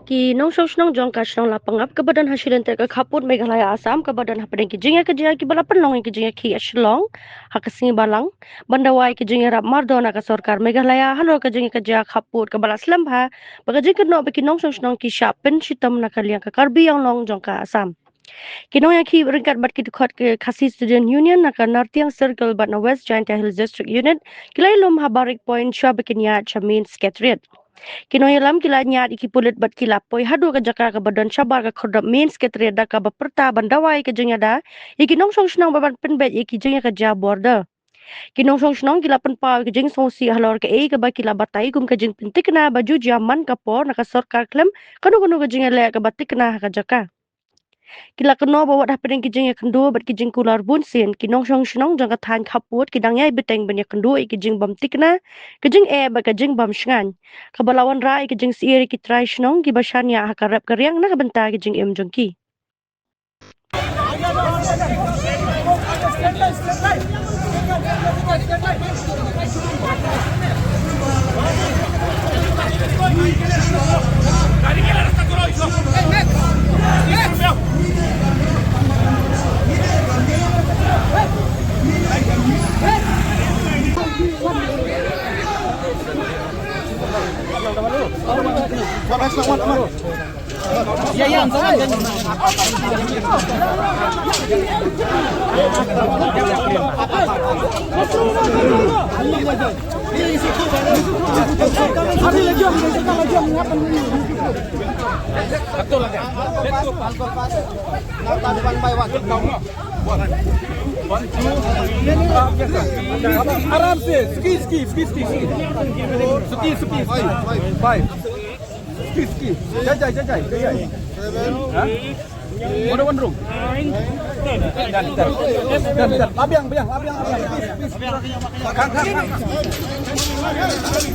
Kinong sosnong jong kasnong lapangap kebadan hasilan terka kaput Meghalaya Assam kebadan hapadeng kijingya kejaya kibalapan long kijingya ki ashlong hakasingi balang bandawai kijingya rap mardona ka sorkar Meghalaya halo kijingya kejaya kaput kebalas lembha bagajing kenok bekinong sosnong ki syapin shitam nakaliang ka karbi yang long jong ka Assam. Kinong yang ki ringkat bat kitukot ke Khasi Student Union naka Nartiang Circle bat na West Giant Hills District Unit kilai lom habarik point sya bekinya chamin skatriat. Kinohilam kila nyat iki pulit bat kila poi hadu ka jaka ka badan syabar ka khodap main sekretariat da ka baperta bandawai ka jengya da iki nong song snong baban penbet iki jengya ka ja border kinong song snong kila penpa ka jeng song si halor ka e ka ba kila batai gum ka jeng pentik na baju jaman ka por na ka sarkar klem kanu ka jengya le ka batik na ka jaka kila keno bawa dah pedeng kijing ya kendo bat kijing kular bun sin kinong song snong jang ka than khaput kidang yai beteng ban ya kendo kijing bam tikna kijing e ba kijing bam shngan kabalawan ra kijing siiri ki trai snong ki basanya hakarap karyang na kabenta kijing em jongki आराम से ski five ski जय One room. Abiang.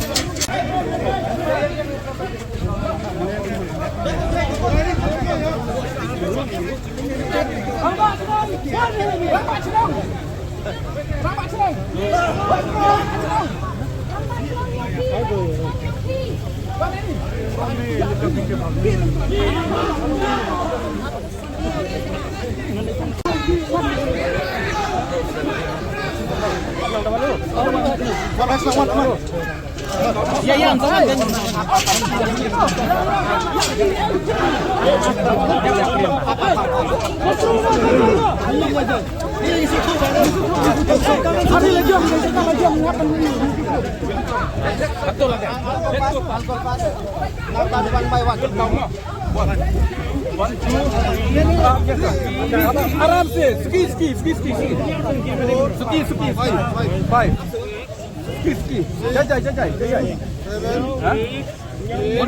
Kang. आराम से ski five ski जय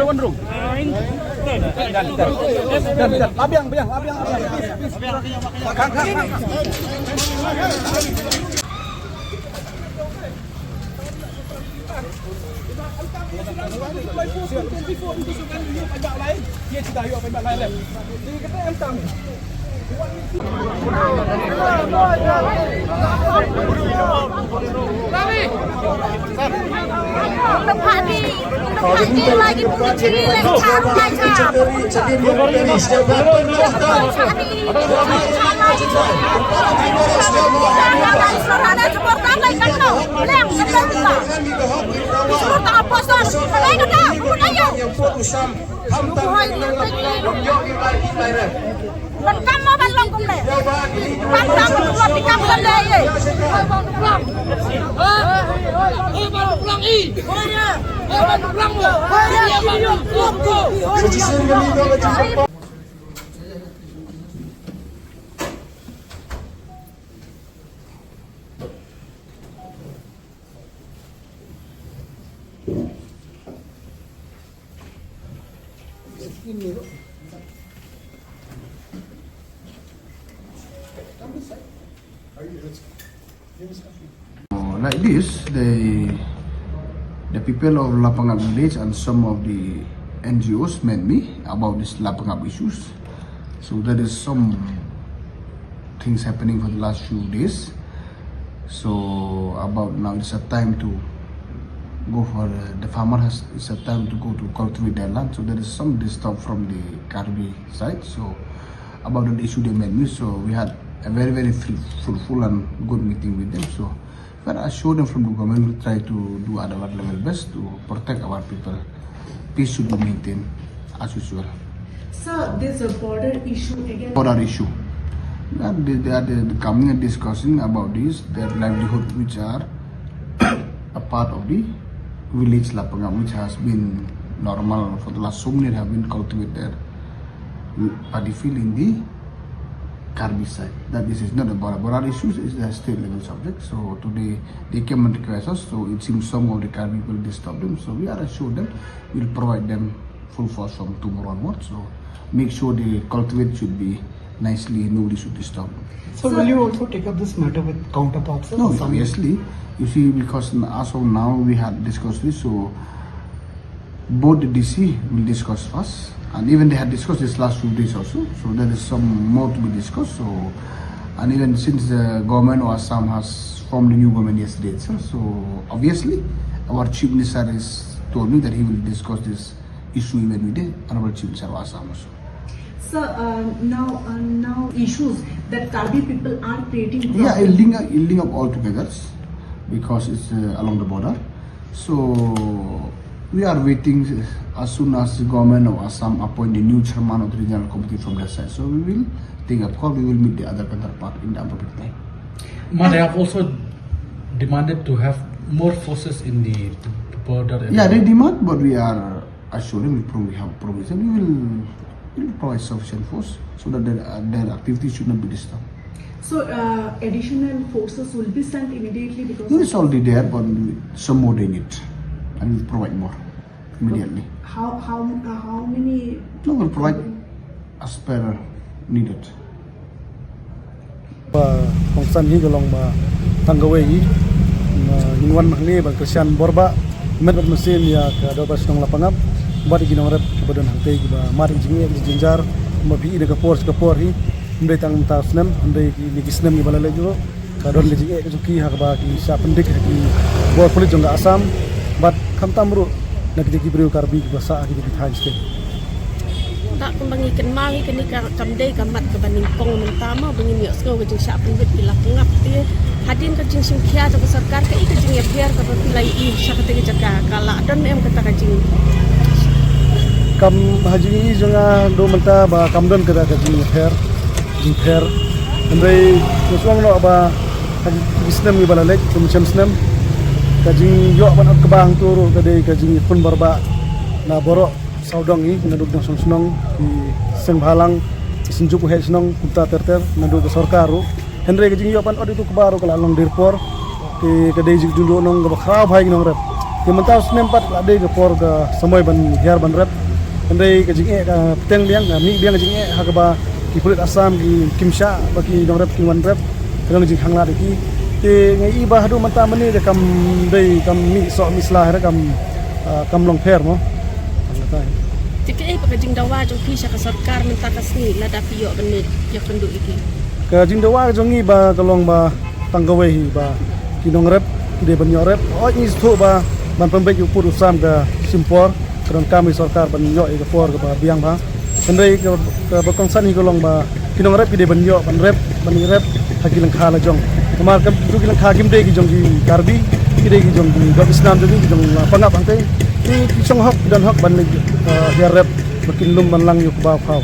One room. Abiang. Kang. lagi punya ciri Like this, the people of Lapangap village and some of the NGOs met me about this Lapangap issues. So there is some things happening for the last few days. So about now it's a time to go for the farmer has it's a time to go to cultivate their land. So there is some disturb from the Karbi side. So about the issue they made me. So we had a very fruitful and good meeting with them. So but I showed them from the government we try to do at our level best to protect our people. Peace should be maintained as usual. Sir, there's a border issue again. Border issue. And they are coming and discussing about this, their livelihood, which are a part of the village Lapangam, which has been normal for the last so many years, have been cultivated their paddy field in the Karbi side. That this is not a border issues, it's a state level subject. So today they came and request us, so it seems some of the Karbi people disturb them. So we are assured them we'll provide them full force from tomorrow onwards. So make sure the cultivate should be nicely, nobody should disturb. So will you also take up this matter with counterparts? No, obviously. You see, because as of now we had discussed this, so both the DC will discuss first, and even they had discussed this last few days also. So there is some more to be discussed. So, and even since the government of Assam has formed a new government yesterday itself, so obviously our chief minister has told me that he will discuss this issue even with the honorable chief minister of Assam also. Sir, now issues that Karbi people are creating. Yeah, yielding up all together because it's along the border. So we are waiting as soon as the government of Assam appoint the new chairman of the regional committee from that side. So we will take a call. We will meet the other counterpart in the appropriate time. But they have also demanded to have more forces in the border area. Yeah, they demand, but we are assuring we have provision. We will provide sufficient force so that their activities should not be disturbed. So additional forces will be sent immediately because No, it's already there, but some more they need, and we'll provide more immediately. how many? No, we'll provide as per needed. Kongsan hi galong ba tanggawe hi ingwan mahni ba kesian borba met mesin ya ka do bas nong lapangap ba di ginong rep kebadan hante ba mari jingi jinjar ma bi de kapor hi ndai tang ta snem ndai ki gisnem ni balale jo ka don le jingi ki ha ba ki sa pendik ki bor pulit jong Assam bat khamtam ru nak ki brio Karbi ba sa ki di thai state. Tak kembangi kenal kini kamdei kamat ke banding pong mentama bangin yok sko ke jing syak penbit bila pengap dia hadin ke jing singkia ke sarkar ke ika jing ya biar ke pilai I syak ke jaga kala dan em kata ke jing Kam haji ni jonga do menta ba kamdon ke ka jing fair andai muswang no ba haji islam ni balalek tum chamsnam ka jing yok ban ke bang turu ke dei ka jing pun barba na borok saudang ni naduk dang sonong ki senghalang sinjuk he sonong kunta terter naduk sarkaru henre ke jing yopan odi tu kebaru kala long dirpor ki kedai jing jundu nong ga khrab hai nong rep ki mentau snempat ade ke por ga samoy ban hiar ban rep henre ke jing ka teng biang mi biang jing ha ka ba ki pulit Assam ki kimsha baki nong rep ki wan rep terang jing hangla de ki ti ngai ba hadu menta mani de kam dei kam mi so mislah ra kam long fair mo jika pakai jing dawa jong kisah ke sarkar minta kasni lada piyo benit ya penduk iki ke jing dawa jongi ba tolong ba tanggawe hi ba kinong rep de ban yorep ni sto ba ban pembek upur usam ke simpor kron kami sarkar ban yo ke por ke ba biang ba kendai ke bakongsan hi kolong ba kinong rep de ban yo ban rep haki langkha la jong kamar ke tu langkha kim de ki jong ki Karbi ki de ki jong ki dok Islam de ki jong pangap angte ni kisong hok dan hok ban hiar rep makin lum ban lang yuk ba khau